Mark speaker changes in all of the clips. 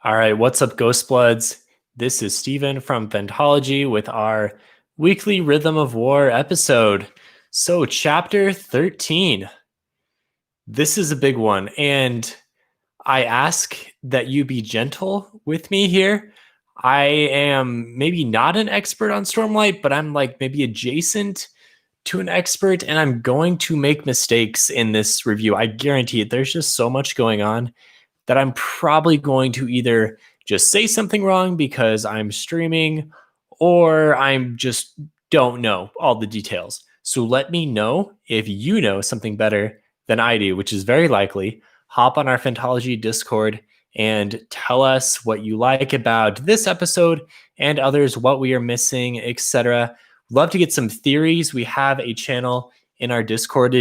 Speaker 1: All right, what's up, Ghost Bloods? This is Steven from Phantology with our weekly Rhythm of War episode. So, chapter 13. This is a big one, and I ask that you be gentle with me here. I am maybe not an expert on Stormlight, but I'm like maybe adjacent to an expert, and I'm going to make mistakes in this review. I guarantee it. There's just so much going on that I'm probably going to either just say something wrong because I'm streaming or I'm just don't know all the details. So let me know if you know something better than I do, which is very likely. Hop on our Phantology Discord and tell us what you like about this episode and others, what we are missing, etc. Love to get some theories. We have a channel in our Discord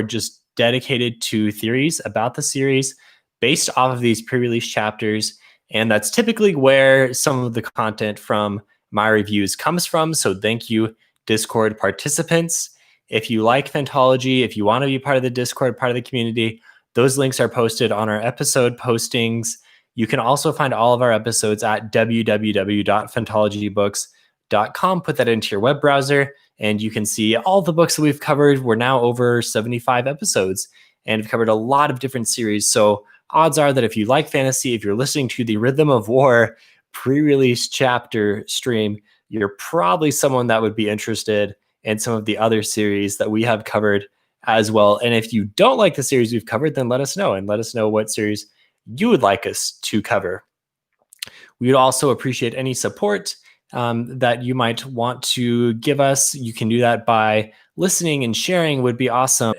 Speaker 1: just dedicated to theories about the series based off of these pre-release chapters. And that's typically where some of the content from my reviews comes from. So thank you, Discord participants. If you like Phantology, if you want to be part of the Discord, part of the community, those links are posted on our episode postings. You can also find all of our episodes at www.phantologybooks.com. Put that into your web browser, and you can see all the books that we've covered. We're now over 75 episodes, and we've covered a lot of different series. So odds are that if you like fantasy, if you're listening to the Rhythm of War pre-release chapter stream, you're probably someone that would be interested in some of the other series that we have covered as well. And if you don't like the series we've covered, then let us know, and let us know what series you would like us to cover. We would also appreciate any support that you might want to give us. You can do that by listening and sharing would be awesome.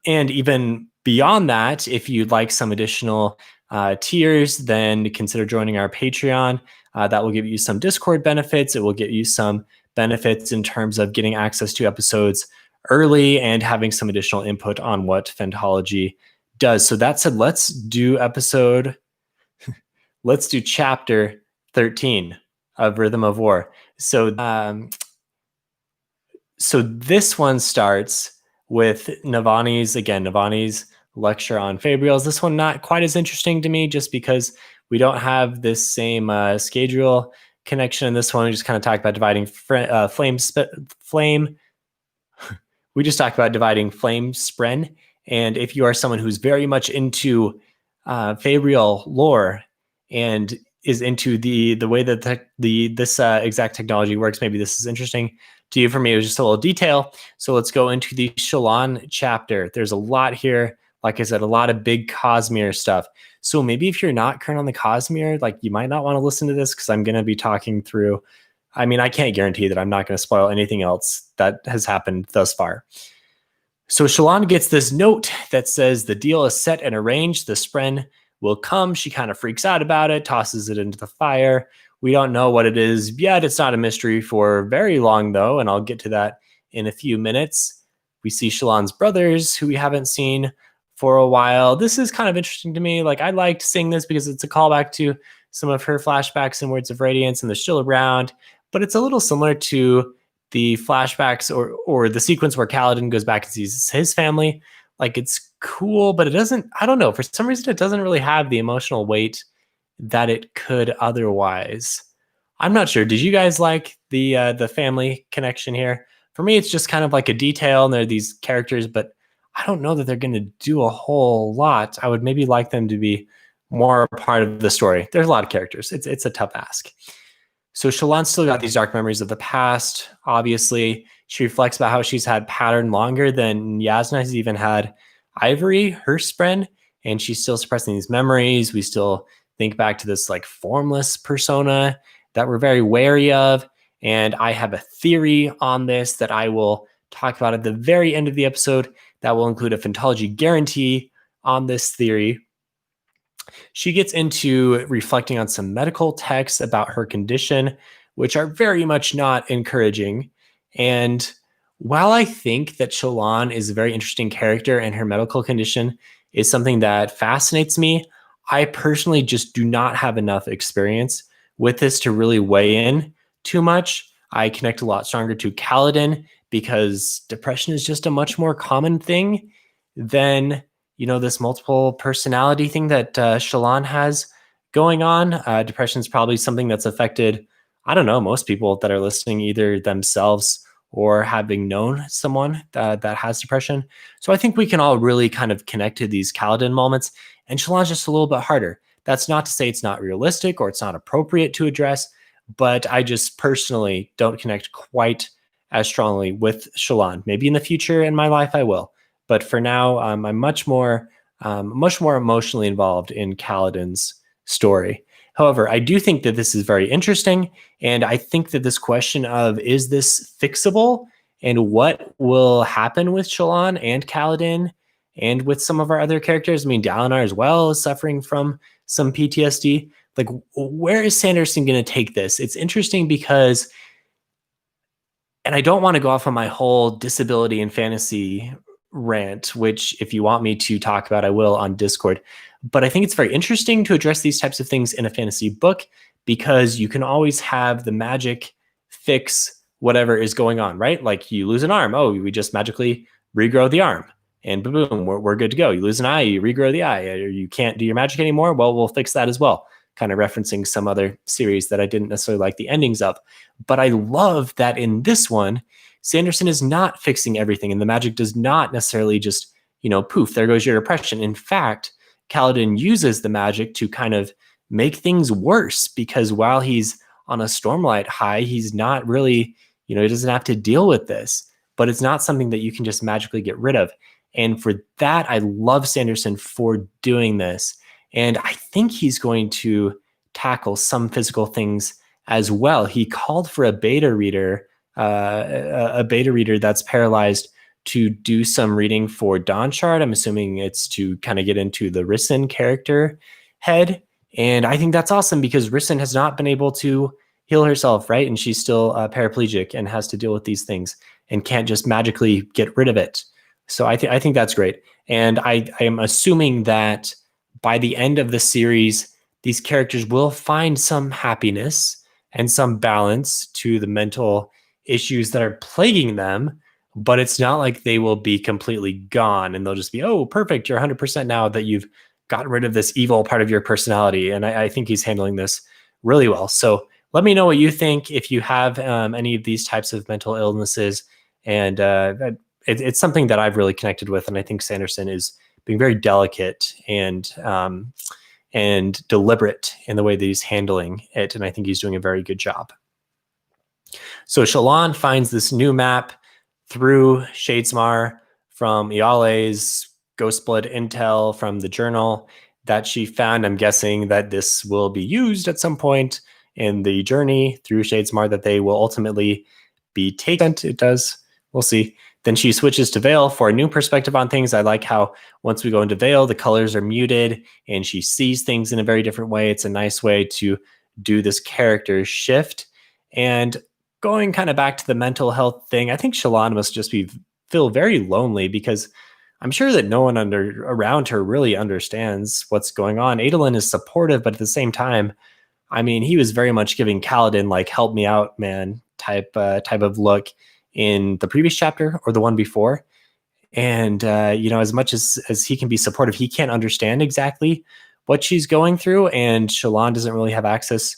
Speaker 1: And even beyond that, if you'd like some additional tiers, then consider joining our Patreon. That will give you some Discord benefits. It will get you some benefits in terms of getting access to episodes early and having some additional input on what Phantology does. So that said, let's do chapter 13 of Rhythm of War. So this one starts with Navani's lecture on Fabrials. This one not quite as interesting to me just because we don't have this same schedule connection in this one. We just kind of talk about dividing flame. We just talked about dividing flame spren. And if you are someone who's very much into Fabrial lore and is into the way that this exact technology works, maybe this is interesting to you. For me, it was just a little detail. So let's go into the Shallan chapter. There's a lot here. Like I said, a lot of big Cosmere stuff. So maybe if you're not current on the Cosmere, like you might not want to listen to this because I'm going to be talking through. I mean, I can't guarantee that I'm not going to spoil anything else that has happened thus far. So Shallan gets this note that says the deal is set and arranged. The Spren will come. She kind of freaks out about it, tosses it into the fire. We don't know what it is yet. It's not a mystery for very long, though, and I'll get to that in a few minutes. We see Shallan's brothers, who we haven't seen for a while. This is kind of interesting to me. Like, I liked seeing this because it's a callback to some of her flashbacks in Words of Radiance, and they're still around, but it's a little similar to the flashbacks or the sequence where Kaladin goes back and sees his family. Like, it's cool, but it doesn't, I don't know, for some reason it doesn't really have the emotional weight that it could otherwise. I'm not sure. Did you guys like the family connection here? For me, it's just kind of like a detail, and there are these characters, but I don't know that they're going to do a whole lot. I would maybe like them to be more a part of the story. There's a lot of characters. It's a tough ask. So Shallan's still got these dark memories of the past. Obviously, she reflects about how she's had Pattern longer than Yasna has even had Ivory, her spren, and she's still suppressing these memories. We still think back to this like formless persona that we're very wary of. And I have a theory on this that I will talk about at the very end of the episode that will include a Phantology guarantee on this theory. She gets into reflecting on some medical texts about her condition, which are very much not encouraging. And while I think that Shallan is a very interesting character and her medical condition is something that fascinates me, I personally just do not have enough experience with this to really weigh in too much. I connect a lot stronger to Kaladin because depression is just a much more common thing than this multiple personality thing that Shallan has going on. Depression is probably something that's affected, I don't know, most people that are listening, either themselves or having known someone that has depression. So I think we can all really kind of connect to these Kaladin moments, and Shallan's just a little bit harder. That's not to say it's not realistic or it's not appropriate to address, but I just personally don't connect quite as strongly with Shallan. Maybe in the future in my life I will, but for now I'm much more emotionally involved in Kaladin's story. However, I do think that this is very interesting, and I think that this question of is this fixable and what will happen with Shallan and Kaladin and with some of our other characters. I mean, Dalinar as well is suffering from some PTSD. Like, where is Sanderson going to take this? It's interesting because, and I don't want to go off on my whole disability and fantasy rant, which if you want me to talk about, I will on Discord. But I think it's very interesting to address these types of things in a fantasy book because you can always have the magic fix whatever is going on, right? Like you lose an arm. Oh, we just magically regrow the arm and boom, we're good to go. You lose an eye, you regrow the eye, or you can't do your magic anymore. Well, we'll fix that as well. Kind of referencing some other series that I didn't necessarily like the endings of. But I love that in this one, Sanderson is not fixing everything, and the magic does not necessarily just, poof, there goes your depression. In fact, Kaladin uses the magic to kind of make things worse because while he's on a Stormlight high, he's not really, he doesn't have to deal with this, but it's not something that you can just magically get rid of. And for that, I love Sanderson for doing this. And I think he's going to tackle some physical things as well. He called for a beta reader that's paralyzed to do some reading for Dawnshard. I'm assuming it's to kind of get into the Rissyn character head. And I think that's awesome because Rissyn has not been able to heal herself, right? And she's still paraplegic and has to deal with these things and can't just magically get rid of it. So I think that's great. And I am assuming that by the end of the series, these characters will find some happiness and some balance to the mental issues that are plaguing them, but it's not like they will be completely gone and they'll just be, oh, perfect, you're 100% now that you've gotten rid of this evil part of your personality. And I think he's handling this really well. So let me know what you think if you have any of these types of mental illnesses. And it's something that I've really connected with. And I think Sanderson is being very delicate and deliberate in the way that he's handling it. And I think he's doing a very good job. So Shallan finds this new map through Shadesmar from Iale's Ghostblood intel from the journal that she found. I'm guessing that this will be used at some point in the journey through Shadesmar, that they will ultimately be taken. It does. We'll see. Then she switches to Vale for a new perspective on things. I like how once we go into Vale, the colors are muted and she sees things in a very different way. It's a nice way to do this character shift. And going kind of back to the mental health thing, I think Shallan must just feel very lonely because I'm sure that no one around her really understands what's going on. Adolin is supportive, but at the same time, I mean, he was very much giving Kaladin like "help me out, man" type of look in the previous chapter or the one before. And as much as he can be supportive, he can't understand exactly what she's going through, and Shallan doesn't really have access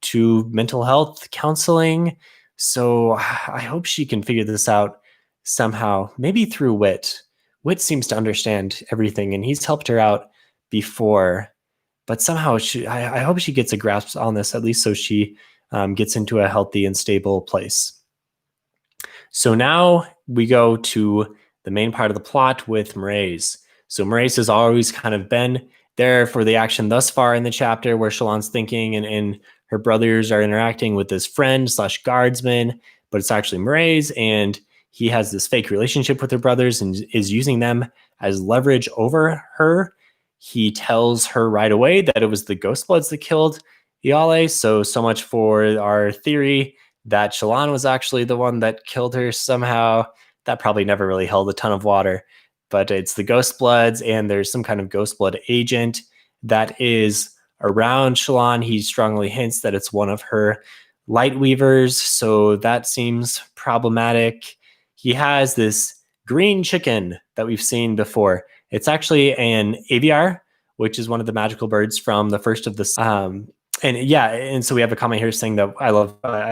Speaker 1: to mental health counseling. So I hope she can figure this out somehow, maybe through Wit. Wit seems to understand everything, and he's helped her out before. But somehow I hope she gets a grasp on this, at least so she gets into a healthy and stable place. So now we go to the main part of the plot with Mraize. So Mraize has always kind of been there for the action thus far in the chapter where Shallan's thinking and her brothers are interacting with this friend / guardsman, but it's actually Mraize, and he has this fake relationship with her brothers and is using them as leverage over her. He tells her right away that it was the Ghostbloods that killed Iale. So much for our theory that Shallan was actually the one that killed her somehow. That probably never really held a ton of water, but it's the Ghostbloods, and there's some kind of Ghostblood agent that is around Shallan. He strongly hints that it's one of her Lightweavers, so that seems problematic. He has this green chicken that we've seen before, It's actually an aviar, which is one of the magical birds from the first of the. And so we have a comment here saying that I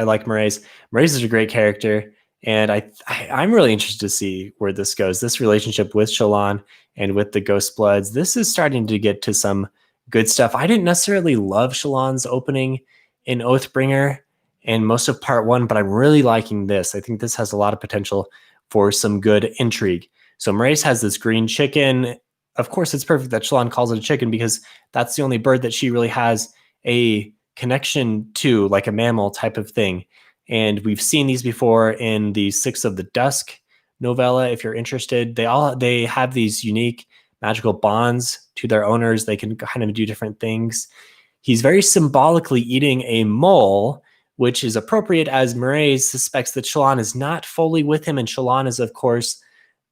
Speaker 1: like Mraize. Mraize is a great character, and I'm really interested to see where this goes. This relationship with Shallan and with the Ghostbloods, this is starting to get to some good stuff. I didn't necessarily love Shallan's opening in Oathbringer and most of part 1, but I'm really liking this. I think this has a lot of potential for some good intrigue. So Mraize has this green chicken. Of course, it's perfect that Shallan calls it a chicken because that's the only bird that she really has a connection to, like a mammal type of thing. And we've seen these before in the Six of the Dusk novella. If you're interested, they have these unique magical bonds to their owners. They can kind of do different things. He's very symbolically eating a mole, which is appropriate as Mraize suspects that Shallan is not fully with him, and Shallan is, of course,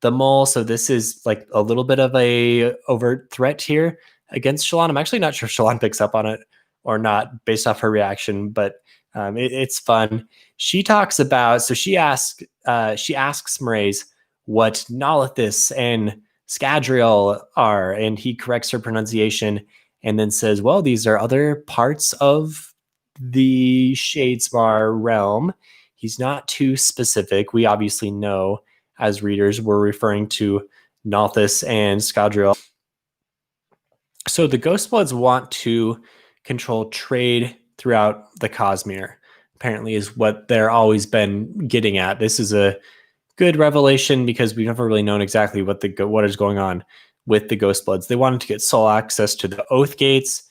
Speaker 1: the mole. So this is like a little bit of a overt threat here against Shallan. I'm actually not sure if Shallan picks up on it or not based off her reaction, but it's fun. She talks about, so she asks Mraize what Nolithis and Scadrial are, and he corrects her pronunciation and then says, well, these are other parts of the Shadespar realm. He's not too specific. We obviously know as readers we're referring to Nolithis and Scadrial. So the Ghostbloods want to control trade throughout the Cosmere, apparently, is what they're always been getting at. This is a good revelation because we've never really known exactly what is going on with the Ghostbloods. They wanted to get sole access to the Oath Gates,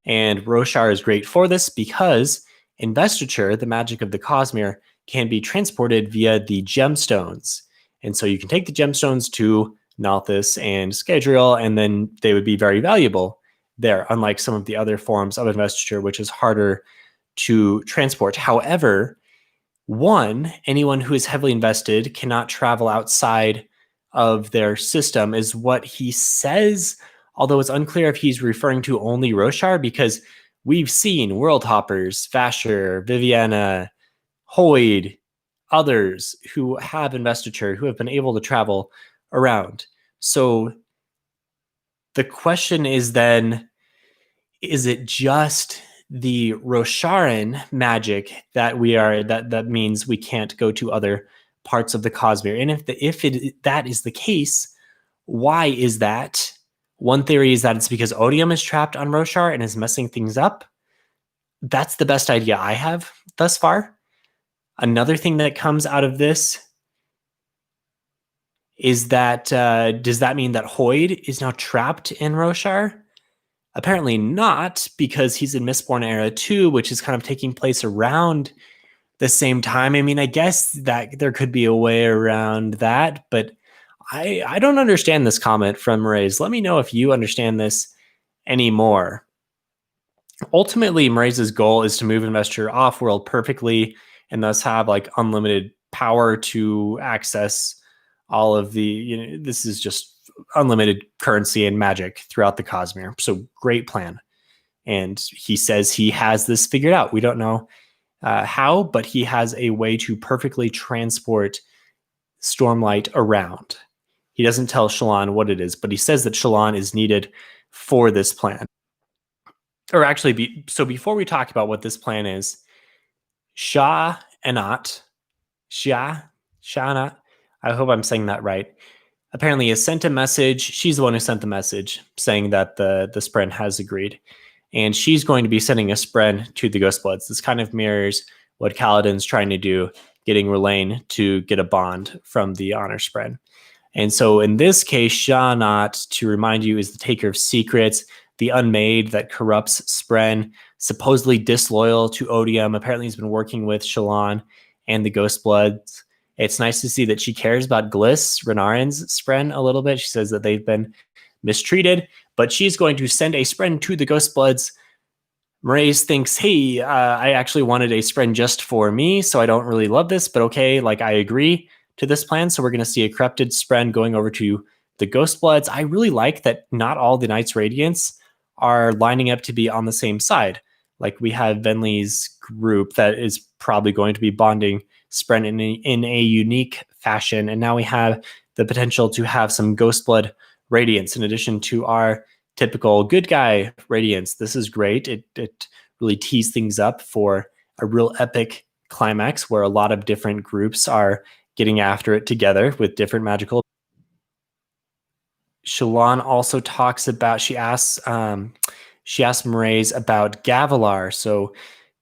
Speaker 1: and Roshar is great for this because investiture, the magic of the Cosmere, can be transported via the gemstones. And so you can take the gemstones to Nolithis and Scadrial, and then they would be very valuable there, unlike some of the other forms of investiture, which is harder to transport. However, anyone who is heavily invested cannot travel outside of their system, is what he says, although it's unclear if he's referring to only Roshar, because we've seen World Hoppers, Vasher, Viviana, Hoyd, others who have investiture, who have been able to travel around. So the question is then, is it just the Rosharan magic that that means we can't go to other parts of the Cosmere? And if that is the case, why is that? One theory is that it's because Odium is trapped on Roshar and is messing things up. That's the best idea I have thus far. Another thing that comes out of this is that does that mean that Hoyd is now trapped in Roshar? Apparently not, because he's in Mistborn Era 2, which is kind of taking place around the same time. I mean, I guess that there could be a way around that, but I don't understand this comment from Mraize. Let me know if you understand this anymore. Ultimately, Mraize's goal is to move investiture off-world perfectly and thus have like unlimited power to access all of the, this is just unlimited currency and magic throughout the Cosmere. So great plan. And he says he has this figured out. We don't know how, but he has a way to perfectly transport Stormlight around. He doesn't tell Shallan what it is, but he says that Shallan is needed for this plan. Or actually, so before we talk about what this plan is, Sha-Anat, I hope I'm saying that right, apparently has sent a message. She's the one who sent the message saying that the Spren has agreed. And she's going to be sending a Spren to the Ghostbloods. This kind of mirrors what Kaladin's trying to do, getting R'lain to get a bond from the Honor Spren. And so in this case, Sha-Anat, to remind you, is the taker of secrets, the unmade that corrupts Spren, supposedly disloyal to Odium. Apparently he's been working with Shallan and the Ghostbloods. It's nice to see that she cares about Gliss, Renarin's Spren, a little bit. She says that they've been mistreated, but she's going to send a Spren to the Ghostbloods. Mraize thinks, hey, I actually wanted a Spren just for me, so I don't really love this, but okay, like I agree to this plan. So we're going to see a corrupted Spren going over to the Ghostbloods. I really like that not all the Knights Radiants are lining up to be on the same side. Like we have Venli's group that is probably going to be bonding Spren in a unique fashion. And now we have the potential to have some Ghostblood radiance in addition to our typical good guy radiance. This is great. It really tees things up for a real epic climax where a lot of different groups are getting after it together with different magical. Shallan also talks about, she asks Mraize about Gavilar. So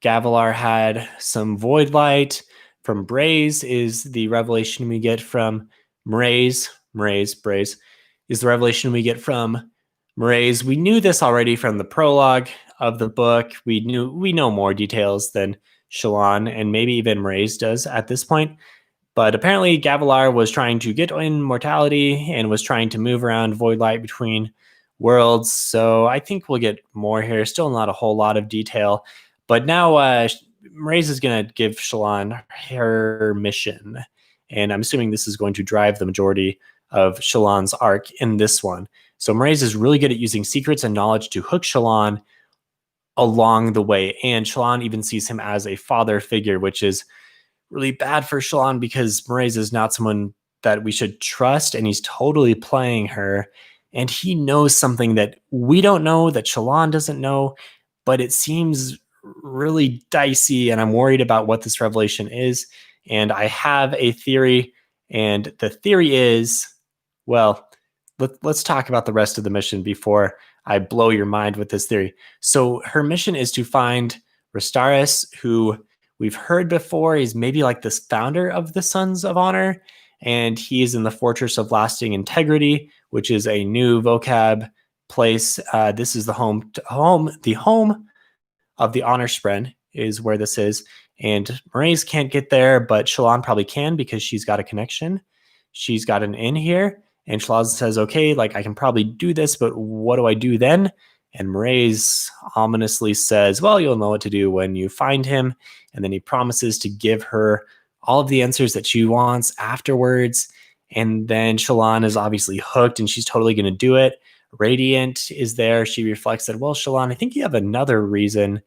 Speaker 1: Gavilar had some void light from Braze is the revelation we get from Braze is the revelation we get from Mraize. We knew this already from the prologue of the book. We know more details than Shallan and maybe even Mraize does at this point. But apparently Gavilar was trying to get immortality and was trying to move around void light between worlds. So I think we'll get more here. Still not a whole lot of detail. But now Mraize is going to give Shallan her mission. And I'm assuming this is going to drive the majority of Shallan's arc in this one. So Mraize is really good at using secrets and knowledge to hook Shallan along the way. And Shallan even sees him as a father figure, which is really bad for Shallan because Mraize is not someone that we should trust, and he's totally playing her. And he knows something that we don't know, that Shallan doesn't know, but it seems really dicey, and I'm worried about what this revelation is. And I have a theory, and the theory is, well, let's talk about the rest of the mission before I blow your mind with this theory. So her mission is to find Rostaris, who we've heard before is maybe like this founder of the Sons of Honor, and he is in the Fortress of Lasting Integrity, which is a new vocab place. This is the home of the Honor Spren is where this is. And Mraize can't get there, but Shallan probably can because she's got a connection. She's got an in here. And Shallan says, okay, like I can probably do this, but what do I do then? And Mraize ominously says, well, you'll know what to do when you find him. And then he promises to give her all of the answers that she wants afterwards. And then Shallan is obviously hooked and she's totally going to do it. Radiant is there. She reflects that, well, Shallan, I think you have another reason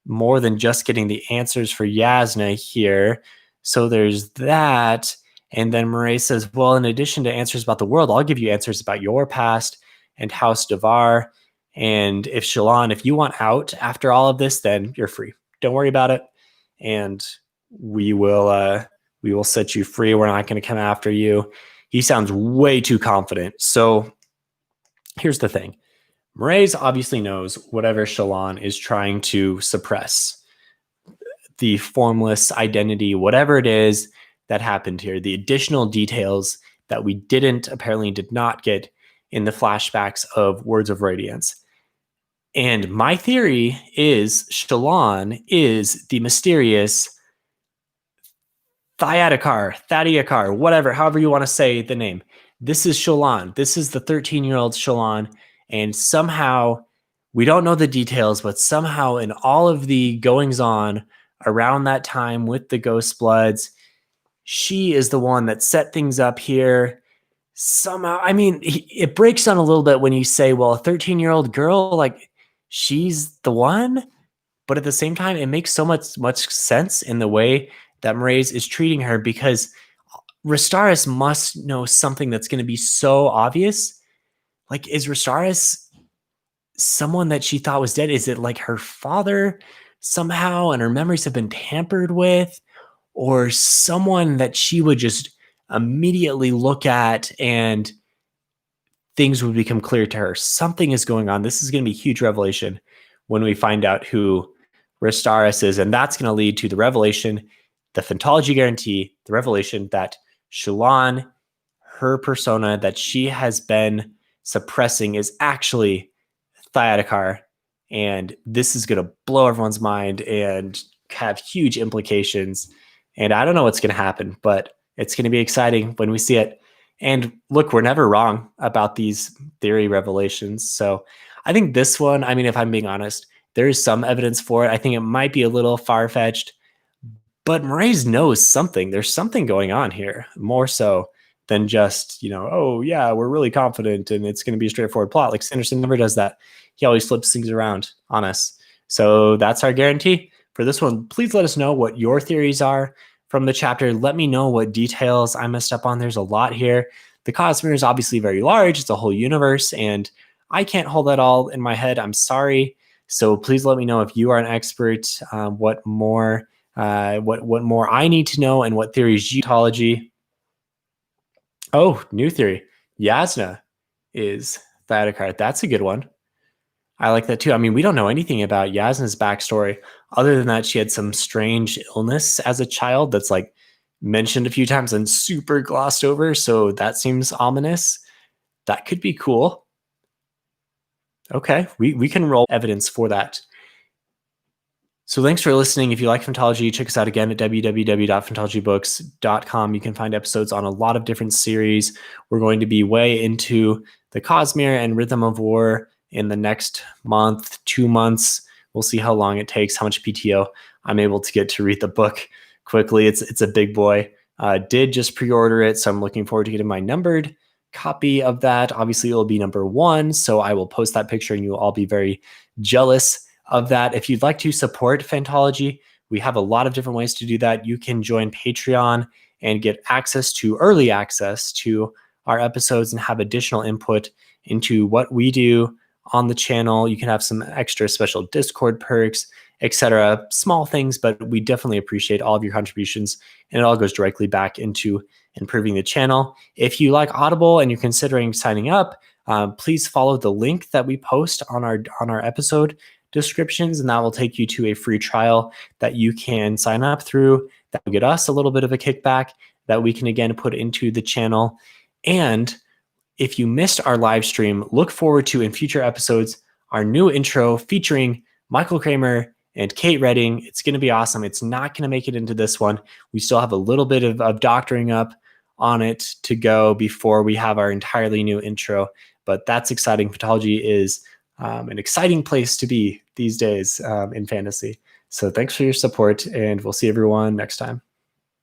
Speaker 1: more than just getting the answers for Yasna here. So there's that. And then Mraize says, well, in addition to answers about the world, I'll give you answers about your past and House Devar. And if Shallan, if you want out after all of this, then you're free. Don't worry about it. And we will set you free. We're not going to come after you. He sounds way too confident. So here's the thing. Mraize obviously knows whatever Shallan is trying to suppress. The formless identity, whatever it is that happened here, the additional details that we apparently did not get in the flashbacks of Words of Radiance. And my theory is Shallan is the mysterious Thadiakar, whatever, however you want to say the name. This is Shallan. This is the 13-year-old Shallan. And somehow, we don't know the details, but somehow in all of the goings on around that time with the Ghost Bloods, she is the one that set things up here. Somehow, I mean, it breaks down a little bit when you say, well, a 13-year-old girl, like, she's the one. But at the same time, it makes so much sense in the way that Mraize is treating her, because Rostaris must know something that's going to be so obvious. Like, is Rostaris someone that she thought was dead? Is it like her father somehow and her memories have been tampered with? Or someone that she would just immediately look at and things would become clear to her? Something is going on. This is going to be a huge revelation when we find out who Rostaris is. And that's going to lead to the revelation, the Phantology guarantee, the revelation that Shallan, her persona that she has been suppressing, is actually Thadiakar. And this is going to blow everyone's mind and have huge implications. And I don't know what's going to happen, but it's going to be exciting when we see it. And look, we're never wrong about these theory revelations. So I think this one, I mean, if I'm being honest, there is some evidence for it. I think it might be a little far-fetched, but Mraize knows something. There's something going on here, more so than just, oh yeah, we're really confident and it's going to be a straightforward plot. Like, Sanderson never does that. He always flips things around on us. So that's our guarantee for this one. Please let us know what your theories are from the chapter. Let me know what details I messed up on. There's a lot here. the Cosmere is obviously very large. It's a whole universe, and I can't hold that all in my head. I'm sorry. So please let me know if you are an expert. What more I need to know, and what theories geology. Oh, new theory. Yasna is Thaddeus. That's a good one. I like that too. I mean, we don't know anything about Yasna's backstory other than that she had some strange illness as a child that's like mentioned a few times and super glossed over. So that seems ominous. That could be cool. Okay, we can roll evidence for that. So thanks for listening. If you like Phantology, check us out again at www.phantologybooks.com. You can find episodes on a lot of different series. We're going to be way into the Cosmere and Rhythm of War in the next month, 2 months. We'll see how long it takes, how much PTO I'm able to get to read the book quickly. It's a big boy. Did just pre-order it, so I'm looking forward to getting my numbered copy of that. Obviously, it will be number 1, so I will post that picture and you'll all be very jealous of that. If you'd like to support Phantology, we have a lot of different ways to do that. You can join Patreon and get early access to our episodes and have additional input into what we do on the channel. You can have some extra special Discord perks, etc. Small things, but we definitely appreciate all of your contributions, and it all goes directly back into improving the channel. If you like Audible and you're considering signing up, please follow the link that we post on our episode descriptions, and that will take you to a free trial that you can sign up through. That will get us a little bit of a kickback that we can again put into the channel. And if you missed our live stream, look forward to in future episodes our new intro featuring Michael Kramer and Kate Redding. It's going to be awesome. It's not going to make it into this one. We still have a little bit of doctoring up on it to go before we have our entirely new intro, but that's exciting. Phantology is an exciting place to be these days in fantasy. So thanks for your support, and we'll see everyone next time.